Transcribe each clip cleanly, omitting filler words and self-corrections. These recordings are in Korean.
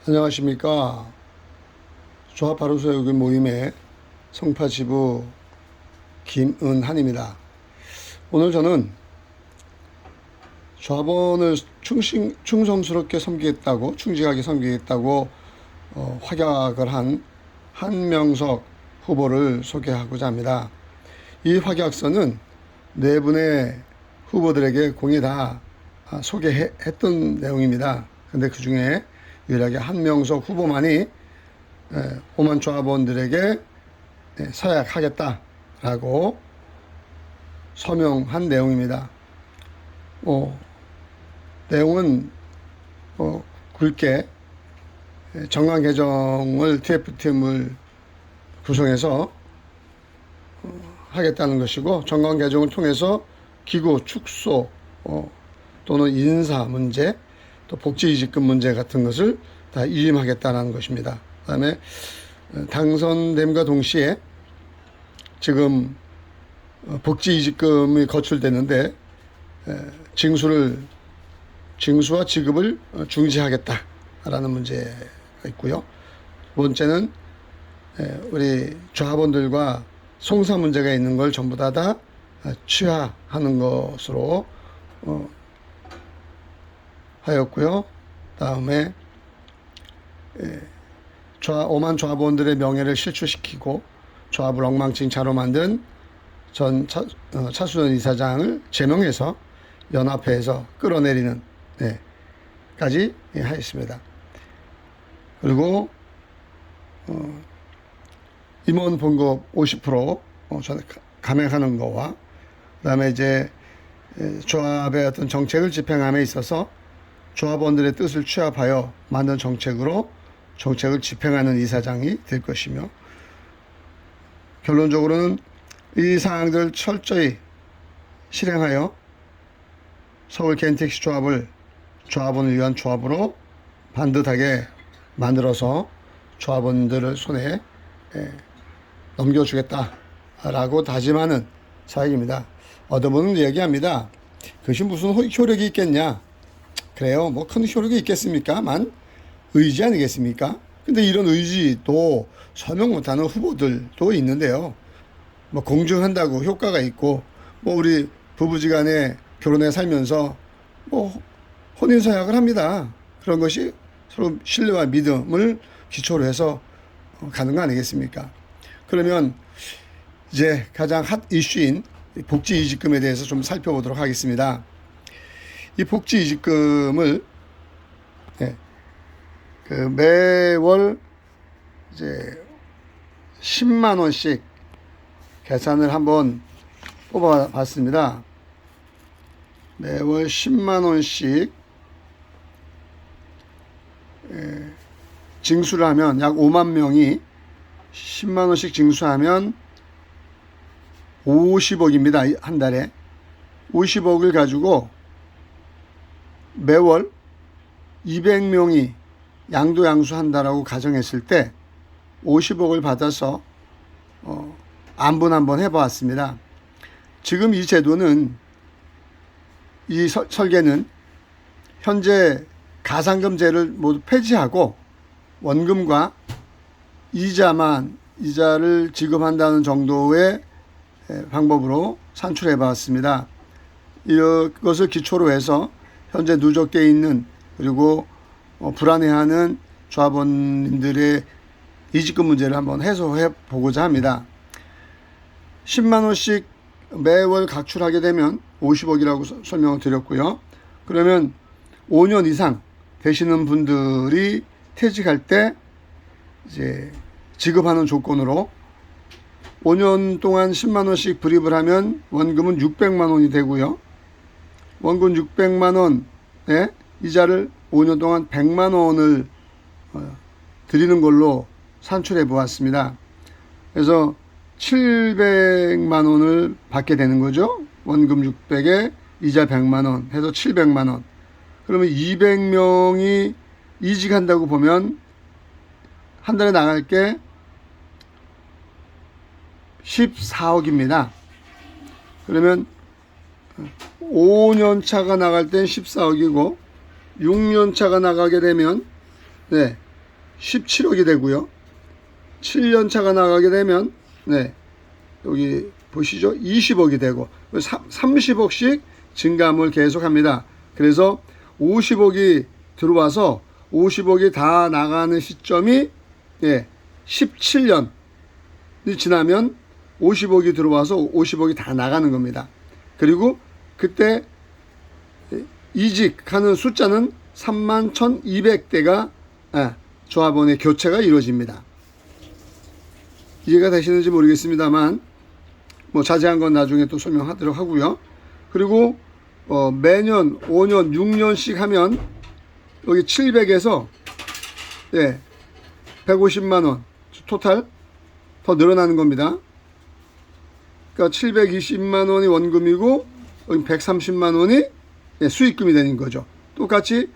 안녕하십니까. 조합바로소요기 모임의 성파지부 김은한입니다. 오늘 저는 조합원을 충성스럽게 섬기겠다고, 충직하게 섬기겠다고 확약을 한 한명석 후보를 소개하고자 합니다. 이 확약서는 네 분의 후보들에게 공히 다 소개했던 내용입니다. 근데 그 중에 유일하게 한명석 후보만이 오만 조합원들에게 서약하겠다라고 서명한 내용입니다. 내용은 굵게 정관 개정을 TF팀을 구성해서 하겠다는 것이고, 정관 개정을 통해서 기구 축소 또는 인사 문제, 또 복지이직금 문제 같은 것을 다 위임하겠다는 것입니다. 그 다음에 당선됨과 동시에 지금 복지이직금이 거출되는데 징수와 지급을 중지하겠다라는 문제가 있고요. 두 번째는 우리 조합원들과 송사 문제가 있는 걸 전부 다 취하하는 것으로 하였고요. 다음에 오만 조합원들의 명예를 실추시키고 조합을 엉망진창으로 만든 전 차수전 이사장을 제명해서 연합회에서 끌어내리는 까지 하였습니다. 그리고 임원 봉급 50% 감액하는 거와, 그다음에 이제 조합의 어떤 정책을 집행함에 있어서 조합원들의 뜻을 취합하여 만든 정책으로 정책을 집행하는 이사장이 될 것이며, 결론적으로는 이 사항들을 철저히 실행하여 서울 개인택시 조합을 조합원을 위한 조합으로 반듯하게 만들어서 조합원들을 손에 넘겨주겠다라고 다짐하는 사역입니다. 어떤 분은 얘기합니다. 그것이 무슨 효력이 있겠냐? 그래요. 뭐 큰 효력이 있겠습니까?만 의지 아니겠습니까? 근데 이런 의지도 설명 못하는 후보들도 있는데요. 뭐 공증한다고 효과가 있고, 뭐 우리 부부지간에 결혼해 살면서 뭐 혼인서약을 합니다. 그런 것이 서로 신뢰와 믿음을 기초로 해서 가는 거 아니겠습니까? 그러면 이제 가장 핫 이슈인 복지이직금에 대해서 좀 살펴보도록 하겠습니다. 이 복지이직금을 매월 이제 10만 원씩 계산을 한번 뽑아봤습니다. 매월 10만 원씩 징수를 하면 약 5만 명이 10만 원씩 징수하면 50억입니다. 한 달에 50억을 가지고 매월 200명이 양도양수한다라고 가정했을 때 50억을 받아서 안분 한번 해보았습니다. 지금 이 제도는, 이 설계는 현재 가상금제를 모두 폐지하고 원금과 이자를 지급한다는 정도의 방법으로 산출해 봤습니다. 이것을 기초로 해서 현재 누적되어 있는, 그리고 불안해하는 조합원들의 이직금 문제를 한번 해소해 보고자 합니다. 10만 원씩 매월 각출하게 되면 50억이라고 설명을 드렸고요. 그러면 5년 이상 되시는 분들이 퇴직할 때 이제 지급하는 조건으로 5년 동안 10만 원씩 불입을 하면 원금은 600만 원이 되고요. 원금 600만 원에 이자를 5년 동안 100만 원을 드리는 걸로 산출해 보았습니다. 그래서 700만 원을 받게 되는 거죠. 원금 600에 이자 100만 원 해서 700만 원. 그러면 200명이 이직한다고 보면 한 달에 나갈 게 14억입니다. 그러면 5년 차가 나갈 땐 14억이고 6년 차가 나가게 되면 17억이 되고요. 7년 차가 나가게 되면 여기 보시죠. 20억이 되고 30억씩 증감을 계속합니다. 그래서 50억이 들어와서 50억이 다 나가는 시점이 17년이 지나면 50억이 들어와서 50억이 다 나가는 겁니다. 그리고 그때 이직하는 숫자는 31,200대가 조합원의 교체가 이루어집니다. 이해가 되시는지 모르겠습니다만 뭐 자세한 건 나중에 또 설명하도록 하고요. 그리고 매년 5년 6년씩 하면 여기 700에서 150만 원 토탈 더 늘어나는 겁니다. 그러니까 720만 원이 원금이고 여기 130만 원이 수익금이 되는 거죠. 똑같이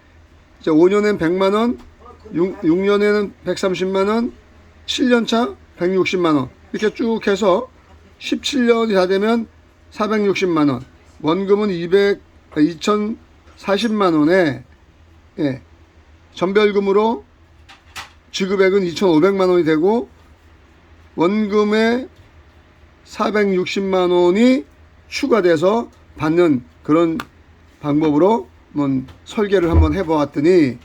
이제 5년엔 100만 원, 6년에는 130만 원, 7년차 160만 원 이렇게 쭉 해서 17년이 다 되면 460만 원, 원금은 2040만 원에 전별금으로 지급액은 2,500만 원이 되고 원금에 460만 원이 추가돼서 받는 그런 방법으로 한번 설계를 한번 해보았더니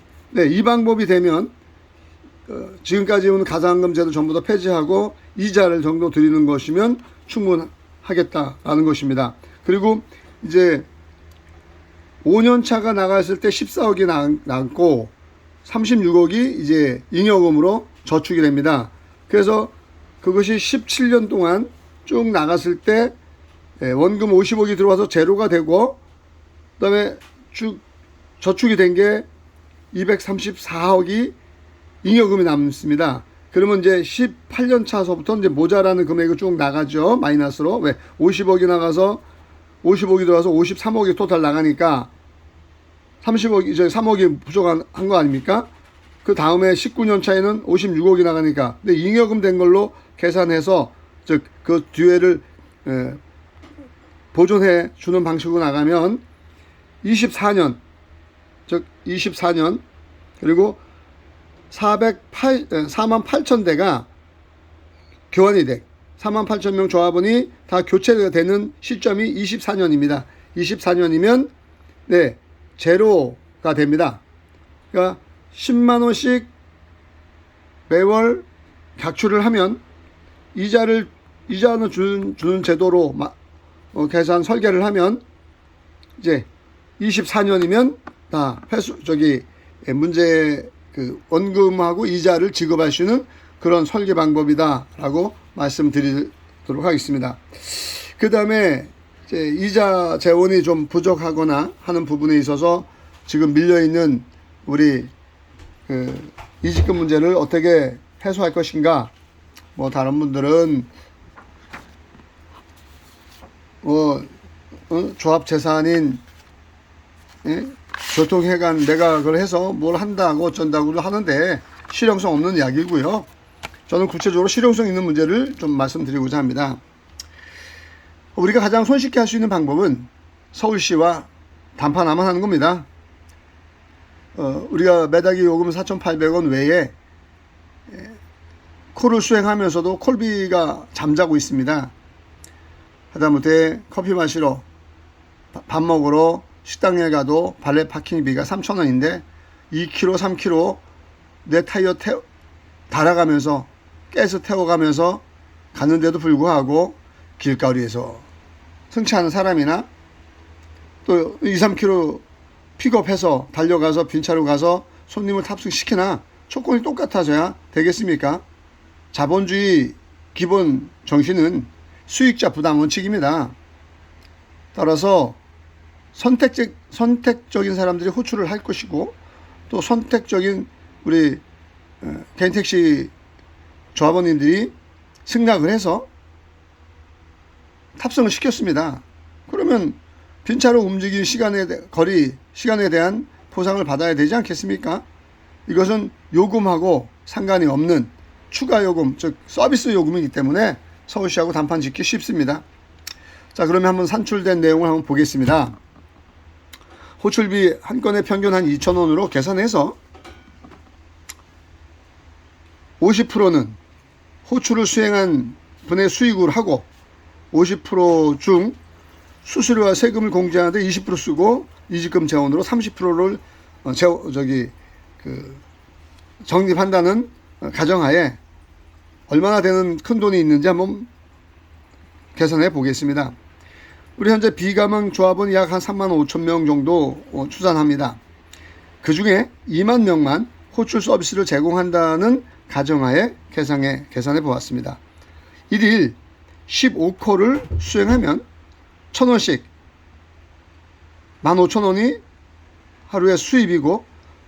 이 방법이 되면 지금까지 오는 가상금 제도 전부 다 폐지하고 이자를 정도 드리는 것이면 충분하겠다라는 것입니다. 그리고 이제 5년 차가 나갔을 때 14억이 남고 36억이 이제 잉여금으로 저축이 됩니다. 그래서 그것이 17년 동안 쭉 나갔을 때 원금 50억이 들어와서 제로가 되고 그다음에 쭉 저축이 된 게 234억이 잉여금이 남습니다. 그러면 이제 18년 차서부터 이제 모자라는 금액이 쭉 나가죠. 마이너스로. 왜? 50억이 나가서 50억이 들어와서 53억이 토탈 나가니까 30억, 이제 3억이 부족한 거 아닙니까? 그 다음에 19년 차에는 56억이 나가니까. 근데 잉여금 된 걸로 계산해서 즉 그 뒤에를 보존해 주는 방식으로 나가면 24년, 즉 24년 그리고 4만 8천 대가 교환이 돼. 4만 8천 명 조합원이 다 교체가 되는 시점이 24년입니다. 24년이면 제로가 됩니다. 그러니까 10만 원씩 매월 각출을 하면 이자는 주는 제도로 계산 설계를 하면 이제 24년이면 다 문제 원금하고 이자를 지급할 수 있는 그런 설계 방법이다라고 말씀드리도록 하겠습니다. 그 다음에 이자 재원이 좀 부족하거나 하는 부분에 있어서 지금 밀려있는 우리 이직금 문제를 어떻게 해소할 것인가. 뭐 다른 분들은 조합 재산인 교통회관 내가 그걸 해서 뭘 한다고 어쩐다고 하는데 실용성 없는 이야기고요. 저는 구체적으로 실용성 있는 문제를 좀 말씀드리고자 합니다. 우리가 가장 손쉽게 할 수 있는 방법은 서울시와 담판화만 하는 겁니다. 우리가 매달기 요금 4,800원 외에 콜을 수행하면서도 콜비가 잠자고 있습니다. 하다못해 커피 마시러 밥 먹으러 식당에 가도 발렛 파킹비가 3,000원인데 2km 3km 내 타이어 달아가면서 가스 태워가면서 가는데도 불구하고 길거리에서 승차하는 사람이나 또 2, 3km 픽업해서 달려가서 빈차로 가서 손님을 탑승시키나 조건이 똑같아져야 되겠습니까? 자본주의 기본 정신은 수익자 부담 원칙입니다. 따라서 선택적인 사람들이 호출을 할 것이고 또 선택적인 우리 개인 택시 조합원님들이 승낙을 해서 탑승을 시켰습니다. 그러면 빈차로 움직인 시간에 대한 보상을 받아야 되지 않겠습니까? 이것은 요금하고 상관이 없는 추가 요금, 즉 서비스 요금이기 때문에 서울시하고 단판 짓기 쉽습니다. 자, 그러면 한번 산출된 내용을 한번 보겠습니다. 호출비 한 건에 평균 한 2,000원으로 계산해서 50%는 호출을 수행한 분의 수익으로 하고 50%중 수수료와 세금을 공제하는데 20% 쓰고 이직금 재원으로 30%를 적립한다는 가정하에 얼마나 되는 큰 돈이 있는지 한번 계산해 보겠습니다. 우리 현재 비감흥 조합은 약 한 3만 5천 명 정도 추산합니다. 그 중에 2만 명만 호출 서비스를 제공한다는 가정하에 계산해 보았습니다. 1일 15콜을 수행하면 1,000원씩 15,000원이 하루의 수입이고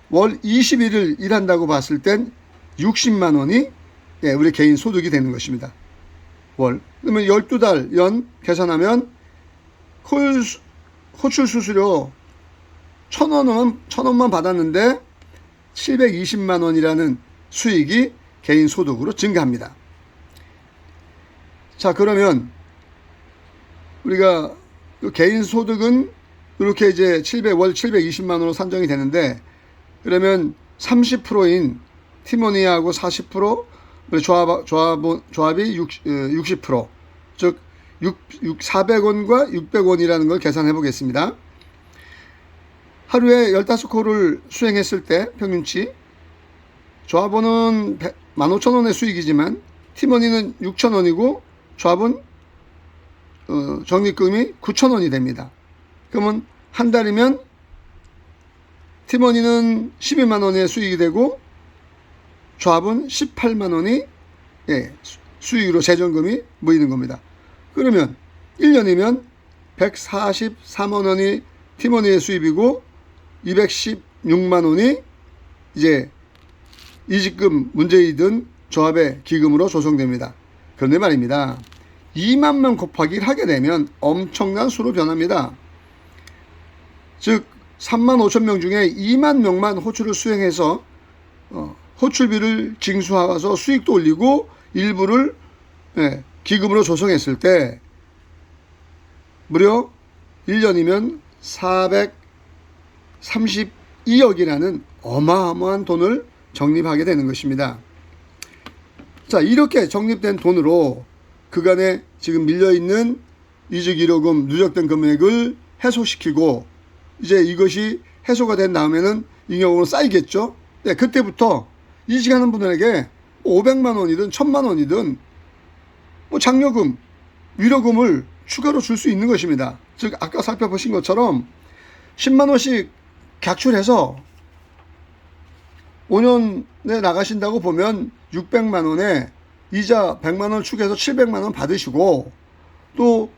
월 21일 일한다고 봤을 땐 60만 원이 우리 개인 소득이 되는 것입니다. 월. 그러면 12달 연 계산하면 호출 수수료 1,000원만 받았는데 720만 원이라는 수익이 개인 소득으로 증가합니다. 자, 그러면 우리가 개인 소득은 이렇게 이제 월 720만 원으로 산정이 되는데, 그러면 30%인 티모니하고 40%, 조합이 60%, 즉 400원과 600원이라는 걸 계산해 보겠습니다. 하루에 15콜을 수행했을 때 평균치 조합원은 15,000원의 수익이지만 티모니는 6,000원이고 조합은 적립금이 9,000원이 됩니다. 그러면 한 달이면 팀원이는 12만 원의 수익이 되고 조합은 18만 원이 수익으로 재정금이 모이는 겁니다. 그러면 1년이면 144만 원이 팀원의 수입이고 216만 원이 이제 이직금 문제이든 조합의 기금으로 조성됩니다. 그런데 말입니다. 2만 명 곱하기 1 하게 되면 엄청난 수로 변합니다. 즉 3만 5천 명 중에 2만 명만 호출을 수행해서 호출비를 징수하서 수익도 올리고 일부를 기금으로 조성했을 때 무려 1년이면 432억이라는 어마어마한 돈을 적립하게 되는 것입니다. 자, 이렇게 적립된 돈으로 그간에 지금 밀려있는 이직의료금 누적된 금액을 해소시키고 이제 이것이 해소가 된 다음에는 잉여금으로 쌓이겠죠. 네, 그때부터 이직하는 분들에게 500만 원이든 1,000만 원이든 장려금, 위로금을 추가로 줄 수 있는 것입니다. 즉 아까 살펴보신 것처럼 10만 원씩 객출해서 5년에 나가신다고 보면 600만 원에 이자 100만 원 추가해서 700만 원 받으시고 또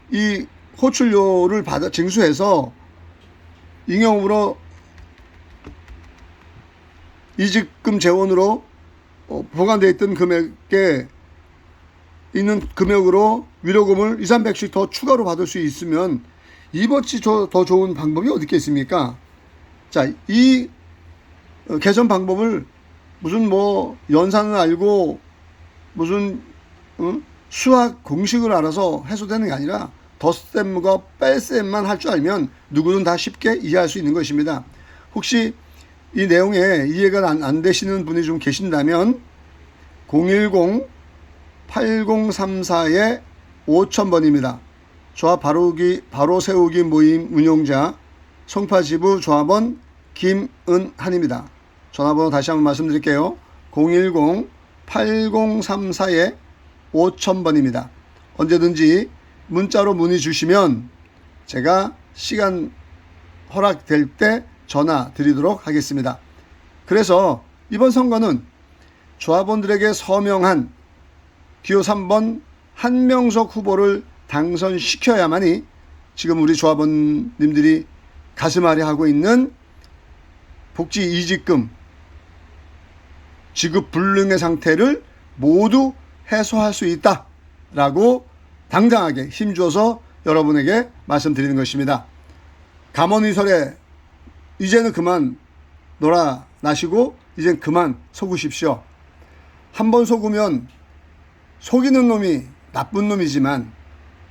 이 호출료를 징수해서 잉여금으로 이직금 재원으로 보관되어 있던 금액에 있는 금액으로 위로금을 2,300씩 더 추가로 받을 수 있으면 이것이 더 좋은 방법이 어디 있겠습니까? 자, 이 개선 방법을 무슨 연산을 알고 무슨 수학 공식을 알아서 해소되는 게 아니라 덧셈과 뺄셈만 할 줄 알면 누구든 다 쉽게 이해할 수 있는 것입니다. 혹시 이 내용에 이해가 안 되시는 분이 좀 계신다면 010-8034-5000번입니다. 조합 바로 세우기 모임 운용자 송파지부 조합원 김은한입니다. 전화번호 다시 한번 말씀드릴게요. 010-8034-5000번입니다. 언제든지 문자로 문의 주시면 제가 시간 허락될 때 전화 드리도록 하겠습니다. 그래서 이번 선거는 조합원들에게 서명한 기호 3번 한명석 후보를 당선시켜야만이 지금 우리 조합원님들이 가슴앓이 하고 있는 복지 이직금 지급 불능의 상태를 모두 해소할 수 있다라고 당당하게 힘줘서 여러분에게 말씀드리는 것입니다. 감언의설에 이제는 그만 놀아나시고 이젠 그만 속으십시오. 한 번 속으면 속이는 놈이 나쁜 놈이지만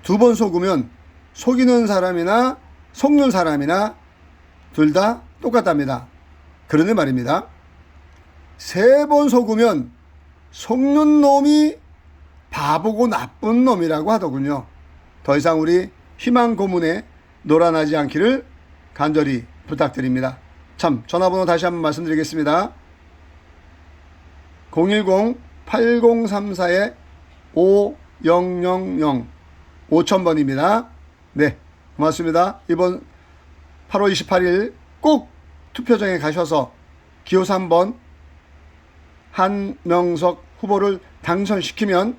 두 번 속으면 속이는 사람이나 속는 사람이나 둘 다 똑같답니다. 그런데 말입니다. 세 번 속으면 속는 놈이 바보고 나쁜 놈이라고 하더군요. 더 이상 우리 희망 고문에 놀아나지 않기를 간절히 부탁드립니다. 참, 전화번호 다시 한번 말씀드리겠습니다. 010-8034-5000 5000번입니다. 네, 고맙습니다. 이번 8월 28일 꼭 투표장에 가셔서 기호 3번 한명석 후보를 당선시키면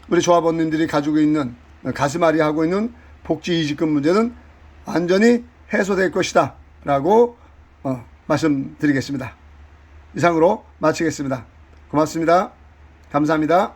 우리 조합원님들이 가지고 있는 가슴앓이 하고 있는 복지 이직금 문제는 완전히 해소될 것이다 라고 말씀드리겠습니다. 이상으로 마치겠습니다. 고맙습니다. 감사합니다.